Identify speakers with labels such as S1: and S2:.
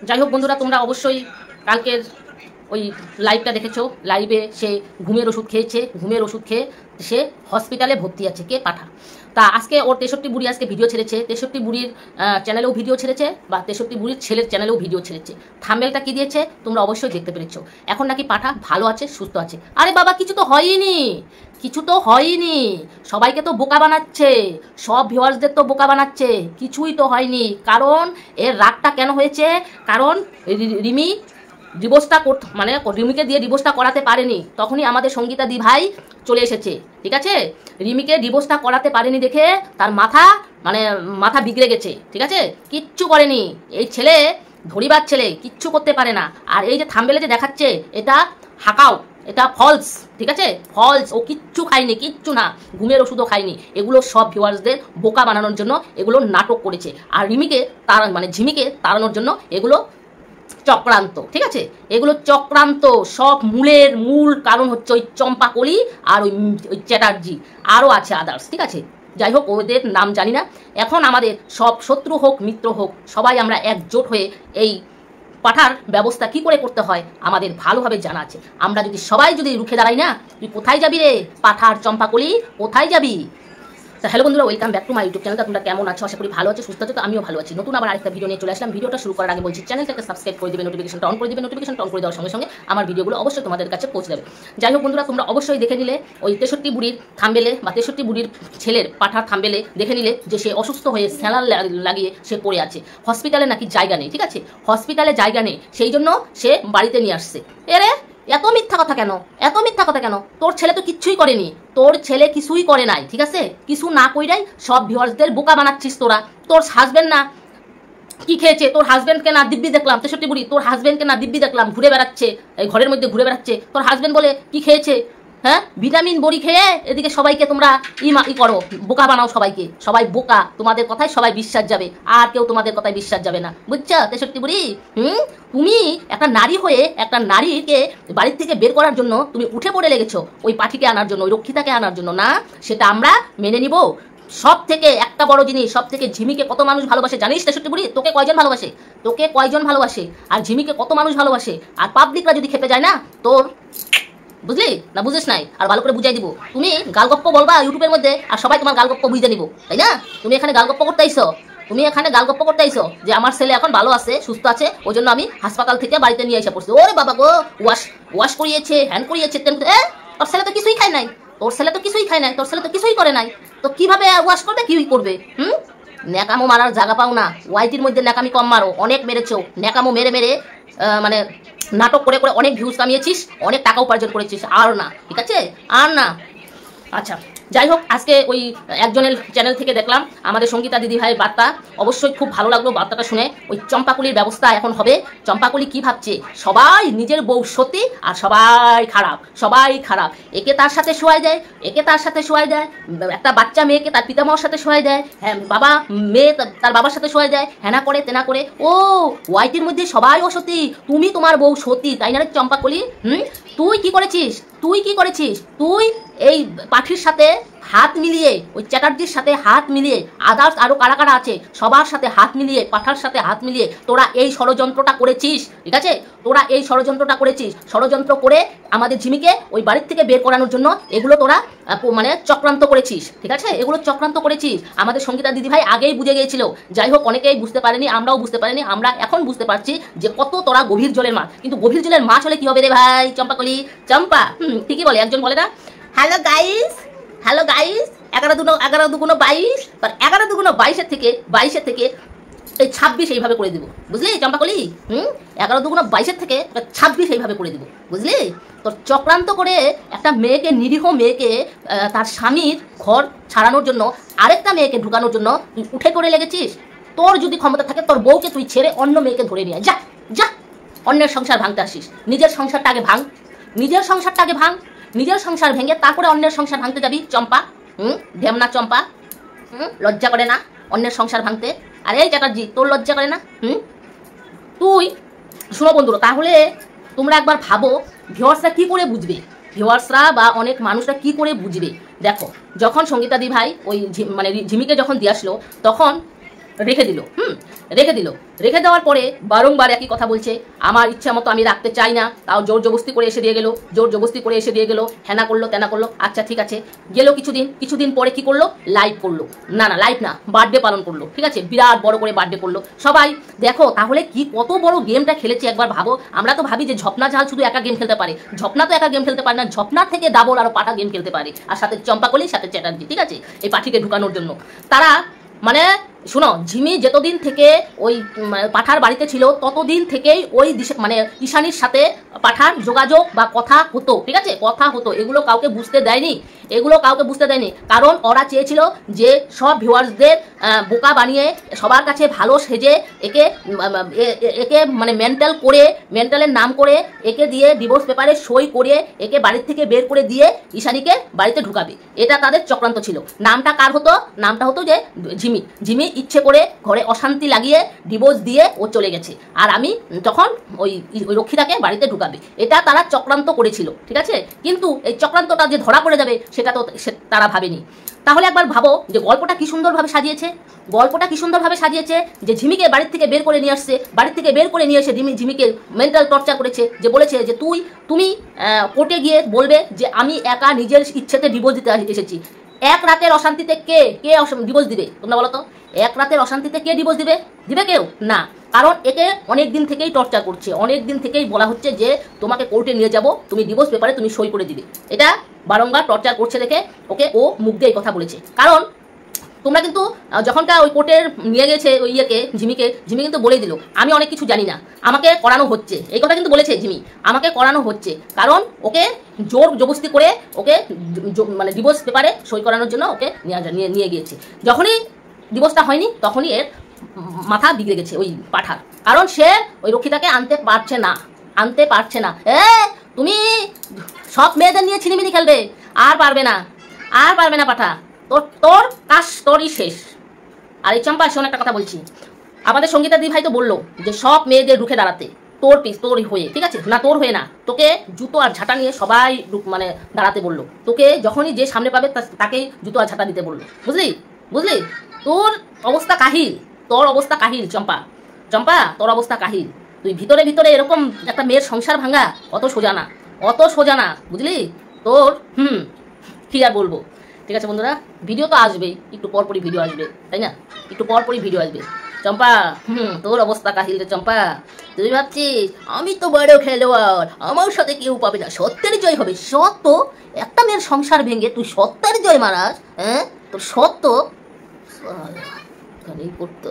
S1: যাই হোক বন্ধুরা, তোমরা অবশ্যই কালকের ওই লাইভটা দেখেছো। লাইভে সে ঘুমের ওষুধ খেয়েছে, ঘুমের ওষুধ খেয়ে সে হসপিটালে ভর্তি আছে। কে? পাঠা। তা আজকে ওর 63 বুড়ি আজকে ভিডিও ছেড়েছে, 63 বুড়ির চ্যানেলেও ভিডিও ছেড়েছে, বা 63 বুড়ির ছেলের চ্যানেলেও ভিডিও ছেড়েছে। থাম্বনেলটা কি দিয়েছে তোমরা অবশ্যই দেখতে পেরেছো। এখন নাকি পাঠা ভালো আছে, সুস্থ আছে। আরে বাবা, কিছু তো হয়নি, কিছু তো হয়নি। সবাইকে তো বোকা বানাচ্ছে, সব ভিউয়ার্সদের তো বোকা বানাচ্ছে। কিছুই তো হয়নি। কারণ এর রাগটা কেন হয়েছে? কারণ রিমি ডিভোর্সটা মানে রিমিকে দিয়ে ডিভোর্সটা করাতে পারেনি, তখনই আমাদের সঙ্গীতা দি ভাই চলে এসেছে। ঠিক আছে, রিমিকে ডিভোর্সটা করাতে পারেনি দেখে তার মাথা বিগড়ে গেছে। ঠিক আছে, কিচ্ছু করেনি এই ছেলে, ধরিবার ছেলে, কিচ্ছু করতে পারে না। আর এই যে থাম্বনেলে যে দেখাচ্ছে, এটা হাকাও, এটা ফলস। ঠিক আছে, ফলস। ও কিচ্ছু খায়নি, কিচ্ছু না, ঘুমের ওষুধও খায়নি। এগুলো সব ভিউয়ার্সদের বোকা বানানোর জন্য এগুলো নাটক করেছে। আর রিমিকে ঝিমিকে তাড়ানোর জন্য এগুলো চক্রান্ত। ঠিক আছে, এগুলো চক্রান্ত। সব মূল কারণ হচ্ছে ওই চম্পাকলি আর ওই চ্যাটার্জি, আরও আছে আদার্স। ঠিক আছে, যাই হোক, ওদের নাম জানি না। এখন আমাদের সব শত্রু হোক মিত্র হোক, সবাই আমরা একজোট হয়ে এই পাঠার ব্যবস্থা কি করে করতে হয় আমাদের ভালোভাবে জানা আছে। আমরা সবাই যদি রুখে দাঁড়াই না, তুই কোথায় যাবি রে পাঠার চম্পাকলি, কোথায় যাবি? তো হ্যালো বন্ধুরা, welcome back to my YouTube channel. তোমরা কেমন আছো? আশা করি ভালো আছো, সুস্থ আছো। তো আমিও ভালো আছি। নতুন আবার আরেকটা ভিডিও নিয়ে চলে আসলাম। ভিডিওটা শুরু করার আগে বলছি, চ্যানেলটাকে সাবস্ক্রাইব করে দিবে, নোটিফিকেশনটা অন করে দিবে। নোটিফিকেশনটা অন করে দেওয়ার সঙ্গে সঙ্গে আমার ভিডিওগুলো অবশ্যই তোমাদের কাছে পৌঁছে যাবে। যাই হোক বন্ধুরা, তোমরা অবশ্যই দেখে নিলে ওই 63 বুড়ির থাম্বনেলে, বা 63 বুড়ির ছেলের পাঠার থাম্বনেলে দেখে নিলে যে সে অসুস্থ হয়ে স্যালার লাগিয়ে সে পড়ে আছে। হসপিটালে নাকি জায়গা নেই। ঠিক আছে, হসপিটালে জায়গা নেই, সেই জন্য সে বাড়িতে নিয়ে আসছে। এরে এত মিথ্যা কথা কেন? এত মিথ্যা কথা কেন? তোর ছেলে তো কিচ্ছুই করেনি, তোর ছেলে কিছুই করে নাই। ঠিক আছে, কিছু না কইরাই সব ভিউয়ার্সদের বোকা বানাচ্ছিস তোরা। তোর হাজবেন্ড না কি খেয়েছে? তোর হাজবেন্ডকে না দিব্যি দেখলাম, 63 বুড়ি, তোর হাজবেন্ডকে না দিব্যি দেখলাম ঘুরে বেড়াচ্ছে, এই ঘরের মধ্যে ঘুরে বেড়াচ্ছে। তোর হাজবেন্ড বলে কি খেয়েছে? হ্যাঁ, ভিটামিন বড়ি খেয়ে এদিকে সবাইকে তোমরা করো, বোকা বানাও সবাইকে। সবাই বোকা, তোমাদের কথায় সবাই বিশ্বাস যাবে, আর কেউ তোমাদের কথায় বিশ্বাস যাবে না। বুঝছো 63 বুড়ি? তুমি একটা নারী হয়ে একটা নারীকে বাড়ির থেকে বের করার জন্য তুমি উঠে পড়ে লেগেছো, ওই পাঠিকে আনার জন্য, ওই রক্ষিতাকে আনার জন্য। না, সেটা আমরা মেনে নিব। সব থেকে একটা বড় জিনিস, সব থেকে ঝিমিকে কত মানুষ ভালোবাসে জানিস 63 বুড়ি? তোকে কয়জন ভালোবাসে? তোকে কয়জন ভালোবাসে? আর ঝিমিকে কত মানুষ ভালোবাসে? আর পাবলিকরা যদি খেপে যায় না তোর, বুঝলি না? বুঝিস নাই, আর ভালো করে বুঝাই দিব। তুমি গালগপ্প বলবা ইউটিউবের মধ্যে, আর সবাই তোমার গালগপ্প বুঝতে নিব, তাই না? তুমি এখানে গালগপ্প করতে আইছো, তুমি এখানে গালগপ্প করতে আইছো যে আমার ছেলে এখন ভালো আছে, সুস্থ আছে, ওই জন্য আমি হাসপাতাল থেকে বাড়িতে নিয়ে এসে পড়ছি। ওরে বাবা গো, ওয়াশ করিয়েছে, হ্যান্ড করিয়েছে। তোর ছেলে তো কিছুই খায় নাই, তোর ছেলে তো কিছুই খায় নাই, তোর ছেলে তো কিছুই করে নাই। তো কিভাবে ওয়াশ করবে, কি করবে? ন্যাকামো মারার জায়গা পাও না। ওয়াইটির মধ্যে ন্যাকামি কম মারো, অনেক মেরেছো। ন্যাকামো মেরে মেরে মানে নাটক করে করে অনেক ভিউজ কামিয়েছিস, অনেক টাকা উপার্জন করেছিস। আর না, ঠিক আছে, আর না। আচ্ছা, যাই হোক, আজকে ওই একজনের চ্যানেল থেকে দেখলাম আমাদের সঙ্গীতা দিদি ভাইয়ের বার্তা, অবশ্যই খুব ভালো লাগলো বার্তাটা শুনে। ওই চম্পাকলির ব্যবস্থা এখন হবে। চম্পাকলি কি ভাবছে? সবাই নিজের বউ সতী আর সবাই খারাপ, সবাই খারাপ। একে তার সাথে শোয়াই দেয়, একে তার সাথে শোয়াই দেয়, একটা বাচ্চা মেয়েকে তার পিতামার সাথে শোয়াই দেয়, হ্যাঁ বাবা মেয়ে তার বাবার সাথে শোয়াই দেয়, হেনা করে তেনা করে। ও ওয়াইটির মধ্যে সবাই অসতী, তুমি তোমার বউ সতী, তাই না রে চম্পাকলি? তুই কি করেছিস? তুই কি করেছিস? তুই এই পাঠির সাথে হাত মিলিয়ে, ওই চ্যাটার্জির সাথে হাত মিলিয়ে, আদার্স আরো কারা কারা আছে সবার সাথে হাত মিলিয়ে, পাঠার সাথে হাত মিলিয়ে তোরা এই ষড়যন্ত্রটা করেছিস। ঠিক আছে, তোরা এই ষড়যন্ত্রটা করেছিস। ষড়যন্ত্র করে আমাদের ঝিমিকে ওই বাড়ির থেকে বের করানোর জন্য এগুলো তোরা চক্রান্ত করেছিস। ঠিক আছে, এগুলো চক্রান্ত করেছিস। আমাদের সঙ্গীতা দিদি ভাই আগেই বুঝে গিয়েছিল। যাই হোক, অনেকেই বুঝতে পারেনি, আমরাও বুঝতে পারিনি। আমরা এখন বুঝতে পারছি যে কত তোরা গভীর জলের মাছ। কিন্তু গভীর জলের মাছ হলে কি হবে রে ভাই? চম্পাকলি, চম্পা ঠিকই বলে, একজন বলে না, হ্যালো গাইস, হ্যালো গাইস, 11 দুগুণ 22, 11 দুগুণ 22 থেকে এই 26 এইভাবে করে দিব, বুঝলি চম্পাকলি? 11 দুগুণ 22 থেকে 26 এইভাবে করে দিব, বুঝলি? তোর চক্রান্ত করে একটা মেয়েকে, নিরীহ মেয়েকে, তার স্বামীর ঘর ছাড়ানোর জন্য আরেকটা মেয়েকে ঢুকানোর জন্য তুই উঠে করে লেগেছিস। তোর যদি ক্ষমতা থাকে তোর বউকে তুই ছেড়ে অন্য মেয়েকে ধরে নিয়ে যা, যা। অন্যের সংসার ভাঙতে আসিস, নিজের সংসারটা আগে ভাঙ, নিজের সংসারটা আগে ভাঙ। নিজের সংসার ভেঙে তারপরে অন্যের সংসার ভাঙতে যাবি চম্পা? ঢেমনা চম্পা, লজ্জা করে না অন্যের সংসার ভাঙতে? আরে এই চ্যাটার্জি, তোর লজ্জা করে না? তুই শোনো বন্ধুরা, তাহলে তোমরা একবার ভাবো ভিউয়ার্সরা কি করে বুঝবে, ভিউয়ার্সরা বা অনেক মানুষরা কি করে বুঝবে। দেখো, যখন সঙ্গীতা দি ভাই ওই ঝিমিকে যখন দিয়ে আসলো, তখন রেখে দিল। রেখে দেওয়ার পরে বারংবার একই কথা বলছে, আমার ইচ্ছা মতো আমি রাখতে চাই না, তাও জোর জবস্তি করে এসে দিয়ে গেল, হ্যানা করলো ত্যানা করলো। আচ্ছা ঠিক আছে, গেল কিছুদিন পরে কি করলো, লাইভ করলো, না লাইভ না, বার্থডে পালন করলো, ঠিক আছে, বিরাট বড় করে বার্থডে করলো। সবাই দেখো তাহলে কি কত বড় গেমটা খেলেছে একবার ভাবো। আমরা তো ভাবি যে ঝপনা ঝাল শুধু একা গেম খেলতে পারে, ঝপনা তো একা গেম খেলতে পারে না, ঝপনার থেকে ডাবল আরো পাঠা গেম খেলতে পারে, আর সাথে চম্পাকলি, সাথে চ্যাটার্জি, ঠিক আছে, এই পাঠিকে ঢুকানোর জন্য। তারা মানে শোনো, ঝিমি যতদিন থেকে ওই পাঠার বাড়িতে ছিল ততদিন থেকেই ওই মানে ঈশানীর সাথে পাঠার যোগাযোগ বা কথা হতো, ঠিক আছে, কথা হতো। এগুলো কাউকে বুঝতে দেয়নি, কারণ ওরা চেয়েছিল যে সব ভিউয়ার্সদের বোকা বানিয়ে সবার কাছে ভালো সেজে একে মানে মেন্টালের নাম করে একে দিয়ে ডিভোর্স পেপারে সই করে একে বাড়ির থেকে বের করে দিয়ে ঈশানীকে বাড়িতে ঢুকাবে। এটা তাদের চক্রান্ত ছিল। নামটা কার হতো? নামটা হতো যে ঝিমি ইচ্ছে করে ঘরে অশান্তি লাগিয়ে ডিভোর্স দিয়ে ও চলে গেছে, আর আমি তখন ওই রক্ষিতাকে বাড়িতে ঢুকাবে, এটা তারা চক্রান্ত করেছিল, ঠিক আছে। কিন্তু এই চক্রান্তটা যে ধরা পড়ে যাবে সেটা তো তারা ভাবেনি। তাহলে একবার ভাবো যে গল্পটা কি সুন্দরভাবে সাজিয়েছে, যে ঝিমিকে বাড়ির থেকে বের করে নিয়ে আসছে, বাড়ির থেকে বের করে নিয়ে এসে ঝিমিকে মেন্টাল টর্চার করেছে, যে বলেছে যে তুমি কোর্টে গিয়ে বলবে যে আমি একা নিজের ইচ্ছেতে ডিভোর্স দিতে এসেছি। এক রাতের অশান্তিতে কে ডিভোর্স দিবে? তোমরা বলো তো, এক রাতের অশান্তিতে কে ডিভোর্স দিবে? কেউ না, কারণ একে অনেক দিন থেকেই টর্চার করছে, অনেক দিন থেকেই বলা হচ্ছে যে তোমাকে কোর্টে নিয়ে যাব, তুমি ডিভোর্স পেপারে তুমি সই করে দিবে। এটা বারংবার টর্চার করছে দেখে ওকে ও মুখ দিয়ে এই কথা বলেছে। কারণ তোমরা কিন্তু যখনকার ওই কোর্টের নিয়ে গেছে ওই ঝিমি কিন্তু বলেই দিল আমি অনেক কিছু জানি না, আমাকে করানো হচ্ছে, এই কথা কিন্তু বলেছে ঝিমি, আমাকে করানো হচ্ছে, কারণ ওকে জোর জবস্তি করে ওকে মানে ডিভোর্স পেপারে সই করানোর জন্য ওকে নিয়ে গিয়েছে। যখনই ডিভোর্সটা হয়নি তখনই এর মাথা বিগড়ে গেছে ওই পাঠার, কারণ সে ওই রক্ষিতাকে আনতে পারছে না। তুমি সব মেয়েদের নিয়ে ছিনিমিনি খেলবে, আর পারবে না পাঠা, তোর কাজ তোরই শেষ। আর এই চম্পা, শোন একটা কথা বলছি, আমাদের সঙ্গীতা দি ভাই তো বললো যে সব মেয়েদের রুখে দাঁড়াতে, তোর হয়ে, ঠিক আছে, না তোর হয়ে না, তোকে জুতো আর ঝাঁটা নিয়ে সবাই মানে দাঁড়াতে বললো, তোকে যখনই যে সামনে পাবে তাকেই জুতো আর ঝাঁটা দিতে বললো, বুঝলি? তোর অবস্থা কাহিল চম্পা, তোর অবস্থা কাহিল। তুই ভিতরে এরকম একটা মেয়ের সংসার ভাঙা অত সোজা না, বুঝলি? তোর কি আর বলবো। ঠিক আছে বন্ধুরা, ভিডিও তো আসবেই, একটু পরপরই ভিডিও আসবে, তাই না? চম্পা, তোর অবস্থা কাহিল রে চম্পা। তুই ভাবছিস আমি তো বড় খেলোয়াড়, আমার সাথে কেউ পাবে না, সত্যের জয় হবে। সত্য একটা মেয়ের সংসার ভেঙে তুই সত্যের জয় মারাস? তোর সত্য করতে